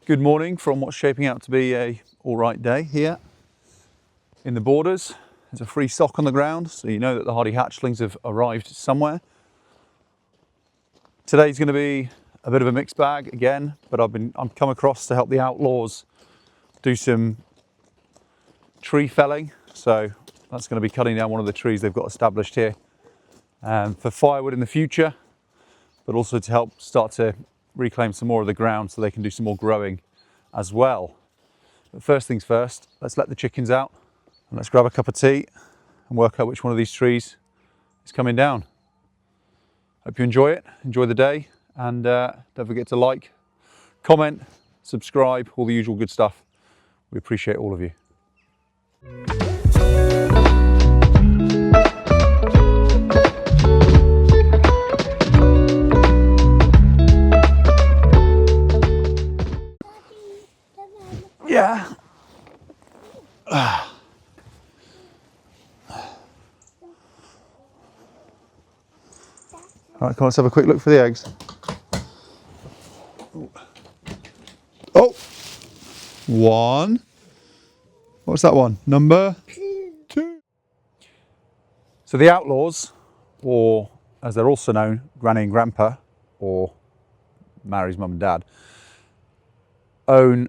Good morning from what's shaping out to be a all right day here in the borders. There's a free sock on the ground, so you know that the Hardy Hatchlings have arrived somewhere. Today's going to be a bit of a mixed bag again, but I've come across to help the Outlaws do some tree felling. So that's going to be cutting down one of the trees they've got established here for firewood in the future, but also to help start to reclaim some more of the ground so they can do some more growing as well. But first things first, let's let the chickens out and let's grab a cup of tea and work out which one of these trees is coming down. Hope you enjoy it, enjoy the day, and don't forget to like, comment, subscribe, all the usual good stuff. We appreciate all of you. Yeah. All right, come on, let's have a quick look for the eggs. Oh, one. What's that one? Number 2. So the Outlaws, or as they're also known, Granny and Grandpa, or Mary's mum and dad, own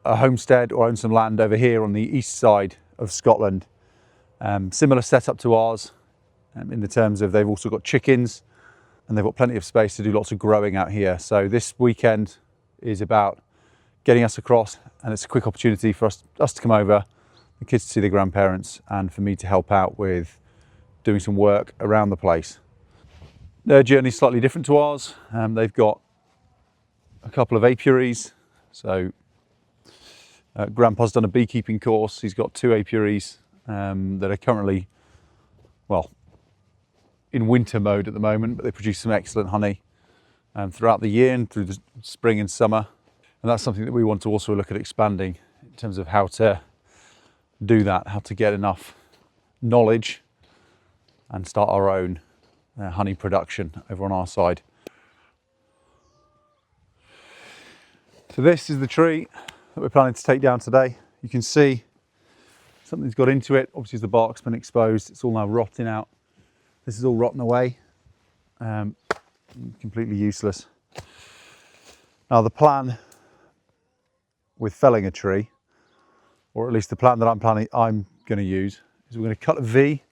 a homestead or own some land over here on the east side of Scotland. Similar setup to ours in the terms of they've also got chickens and they've got plenty of space to do lots of growing out here. So this weekend is about getting us across, and it's a quick opportunity for us to come over, the kids to see their grandparents, and for me to help out with doing some work around the place. Their journey's slightly different to ours. They've got a couple of apiaries. So Grandpa's done a beekeeping course. He's got 2 apiaries that are currently, well, in winter mode at the moment, but they produce some excellent honey throughout the year and through the spring and summer. And that's something that we want to also look at expanding in terms of how to do that, how to get enough knowledge and start our own honey production over on our side. So this is the tree that we're planning to take down today. You can see something's got into it. Obviously the bark's been exposed. It's all now rotting out. This is all rotten away. Completely useless. Now the plan with felling a tree, or at least the plan that I'm going to use, is we're going to cut a V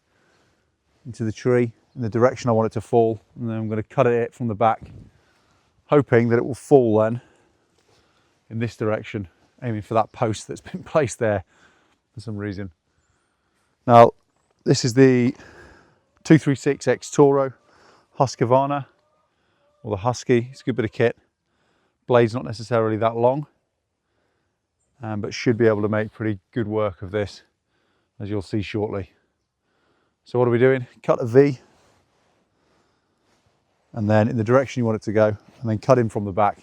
into the tree in the direction I want it to fall, and then I'm going to cut it from the back, hoping that it will fall then in this direction, aiming for that post that's been placed there for some reason. Now, this is the 236X Toro Husqvarna, or the Husky. It's a good bit of kit. Blade's not necessarily that long, but should be able to make pretty good work of this, as you'll see shortly. So what are we doing? Cut a V, and then in the direction you want it to go, and then cut in from the back.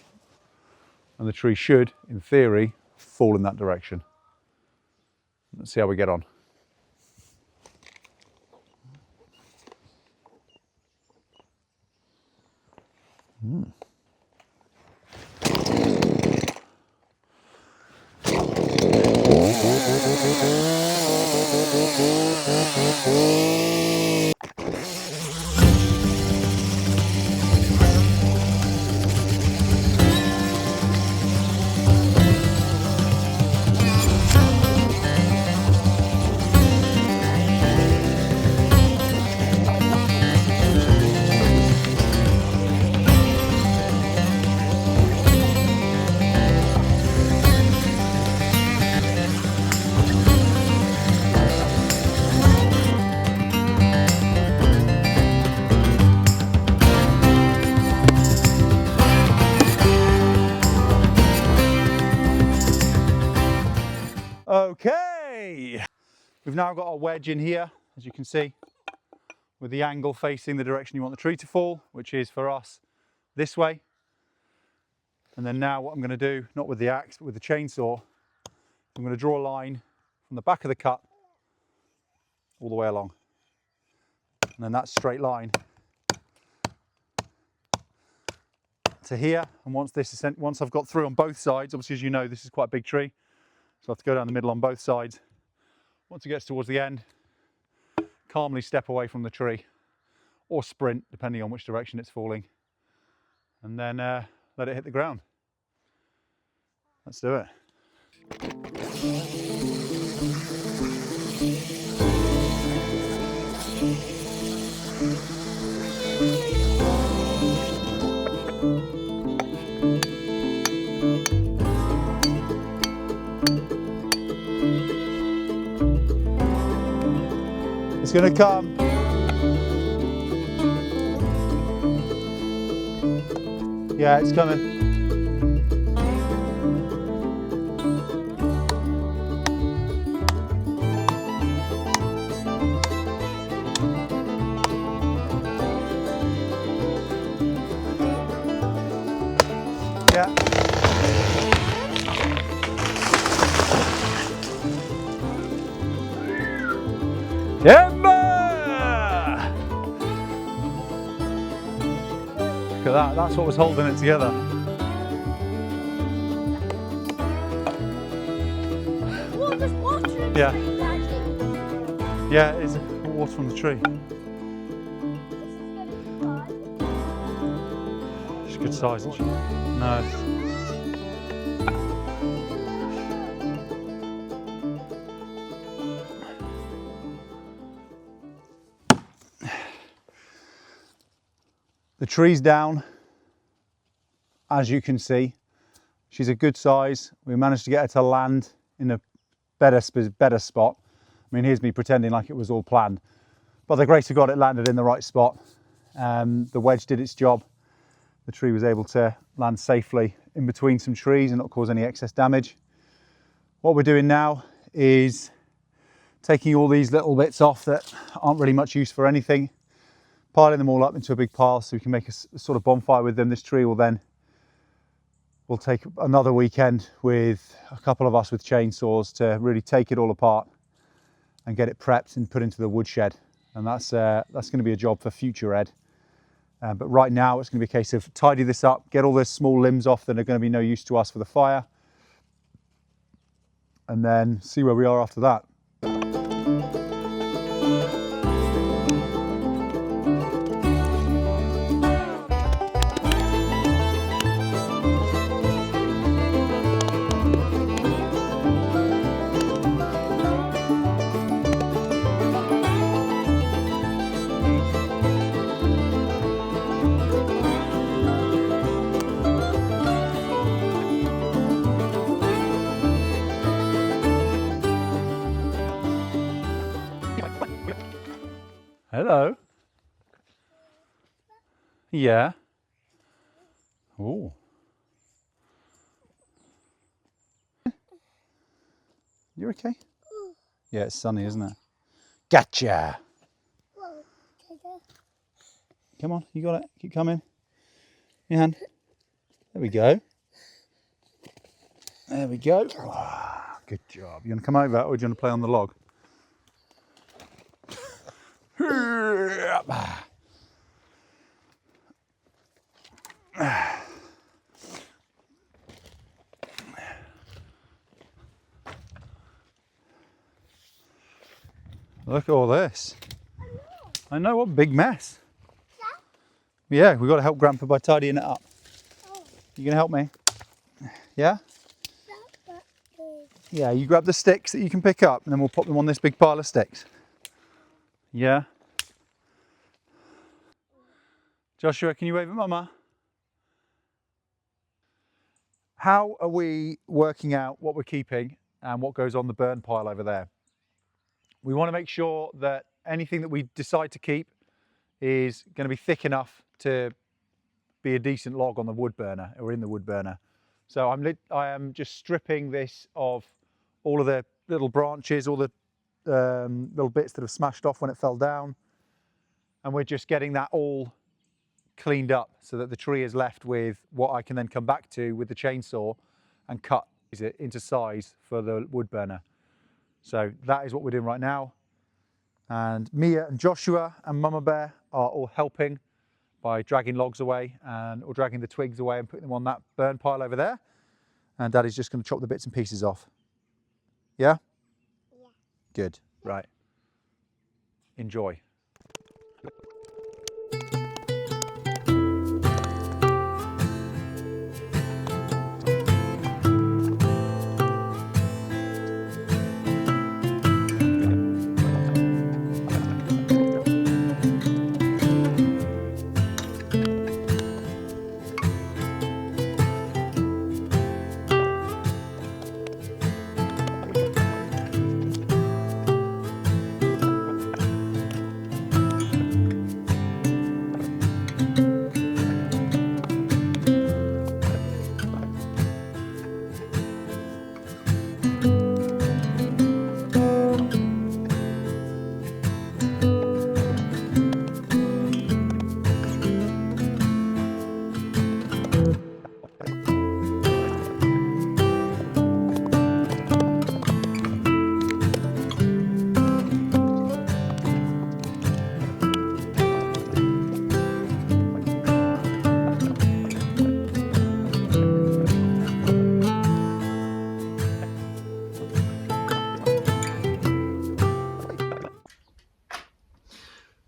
And the tree should, in theory, fall in that direction. Let's see how we get on. Okay, we've now got our wedge in here, as you can see, with the angle facing the direction you want the tree to fall, which is for us this way. And then now what I'm going to do, not with the axe, but with the chainsaw, I'm going to draw a line from the back of the cut all the way along. And then that straight line to here, and once I've got through on both sides, obviously as you know this is quite a big tree, so I have to go down the middle on both sides. Once it gets towards the end, calmly step away from the tree, or sprint depending on which direction it's falling, and then let it hit the ground. Let's do it. It's going to come. Yeah, it's coming. Yeah. Timber! Look at that, that's what was holding it together. What was water? Yeah. Yeah, it is water from the tree. She's good size, isn't she? No. The tree's down, as you can see. She's a good size. We managed to get her to land in a better spot. I mean, here's me pretending like it was all planned. By the grace of God, it landed in the right spot. The wedge did its job. The tree was able to land safely in between some trees and not cause any excess damage. What we're doing now is taking all these little bits off that aren't really much use for anything, piling them all up into a big pile so we can make a sort of bonfire with them. This tree will then, we'll take another weekend with a couple of us with chainsaws to really take it all apart and get it prepped and put into the woodshed. And that's going to be a job for future Ed. But right now it's going to be a case of tidy this up, get all those small limbs off that are going to be no use to us for the fire, and then see where we are after that. Hello. Yeah. Oh. You okay? Yeah, it's sunny, isn't it? Gotcha. Come on, you got it. Keep coming. Your hand. There we go. There we go. Ah, good job. You want to come over or do you want to play on the log? Look at all this. I know, what a big mess. Yeah, we've got to help Grandpa by tidying it up. You gonna help me? Yeah? Yeah, you grab the sticks that you can pick up and then we'll pop them on this big pile of sticks. Yeah? Joshua, can you wave at Mama? How are we working out what we're keeping and what goes on the burn pile over there? We want to make sure that anything that we decide to keep is going to be thick enough to be a decent log on the wood burner or in the wood burner. So I am just stripping this of all of the little branches, all the little bits that have smashed off when it fell down, and we're just getting that all cleaned up so that the tree is left with what I can then come back to with the chainsaw and cut it into size for the wood burner. So that is what we're doing right now. And Mia and Joshua and Mama Bear are all helping by dragging logs away or dragging the twigs away and putting them on that burn pile over there. And Daddy's just going to chop the bits and pieces off. Yeah? Yeah. Good. Right. Enjoy.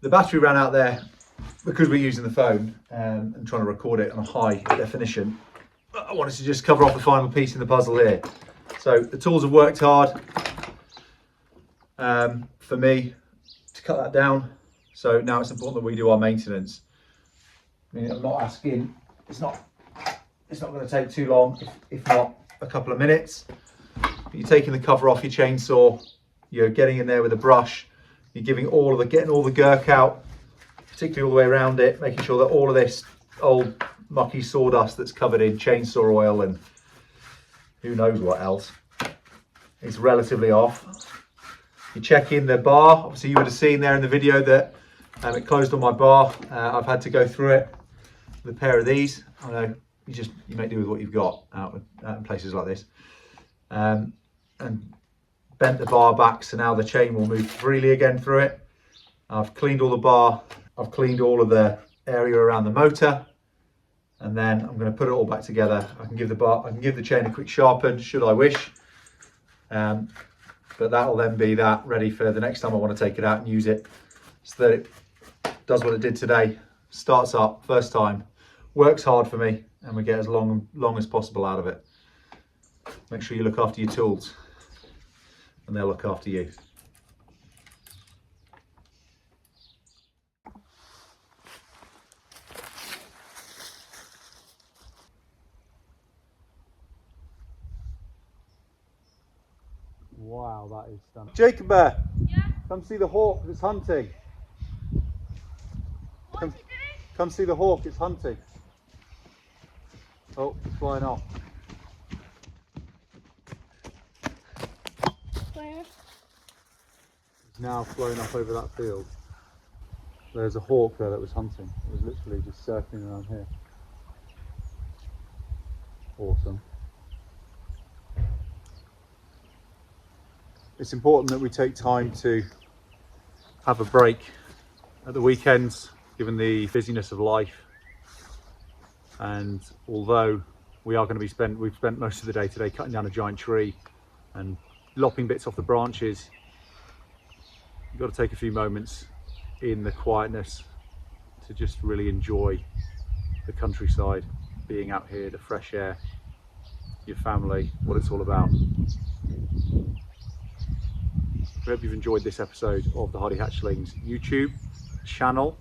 The battery ran out there because we're using the phone and trying to record it on a high definition. I wanted to just cover off the final piece in the puzzle here. So the tools have worked hard for me to cut that down. So now it's important that we do our maintenance. I mean, I'm not asking, it's not going to take too long, if not a couple of minutes. You're taking the cover off your chainsaw, you're getting in there with a brush, you're getting all the girk out, particularly all the way around it, making sure that all of this old mucky sawdust that's covered in chainsaw oil and who knows what else is relatively off. You're checking the bar. Obviously you would have seen there in the video that it closed on my bar. I've had to go through it with a pair of these. I know you make do with what you've got out in places like this. And bent the bar back so now the chain will move freely again through it. I've cleaned all the bar, I've cleaned all of the area around the motor, and then I'm going to put it all back together. I can give the chain a quick sharpen should I wish, but that'll then be that ready for the next time I want to take it out and use it, so that it does what it did today, starts up first time, works hard for me, and we get as long as possible out of it. Make sure you look after your tools and they'll look after you. Wow, that is stunning. Jacob Bear, Yeah? come see the hawk that's hunting. What's he doing? Come see the hawk, it's hunting. Oh, it's flying off. Where? It's now flown up over that field. There's a hawk there that was hunting. It was literally just circling around here. Awesome. It's important that we take time to have a break at the weekends, given the busyness of life. And although we've spent most of the day today cutting down a giant tree and lopping bits off the branches, you've got to take a few moments in the quietness to just really enjoy the countryside, being out here, the fresh air, your family, what it's all about. I hope you've enjoyed this episode of the Hardy Hatchlings YouTube channel.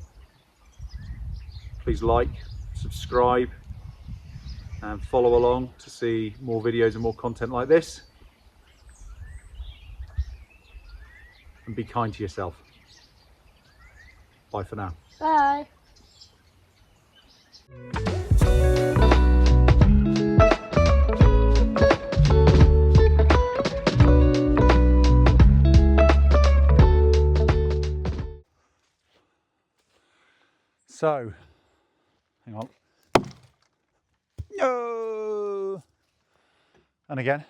Please like, subscribe and follow along to see more videos and more content like this. And be kind to yourself. Bye for now. Bye. So, hang on. No. And again.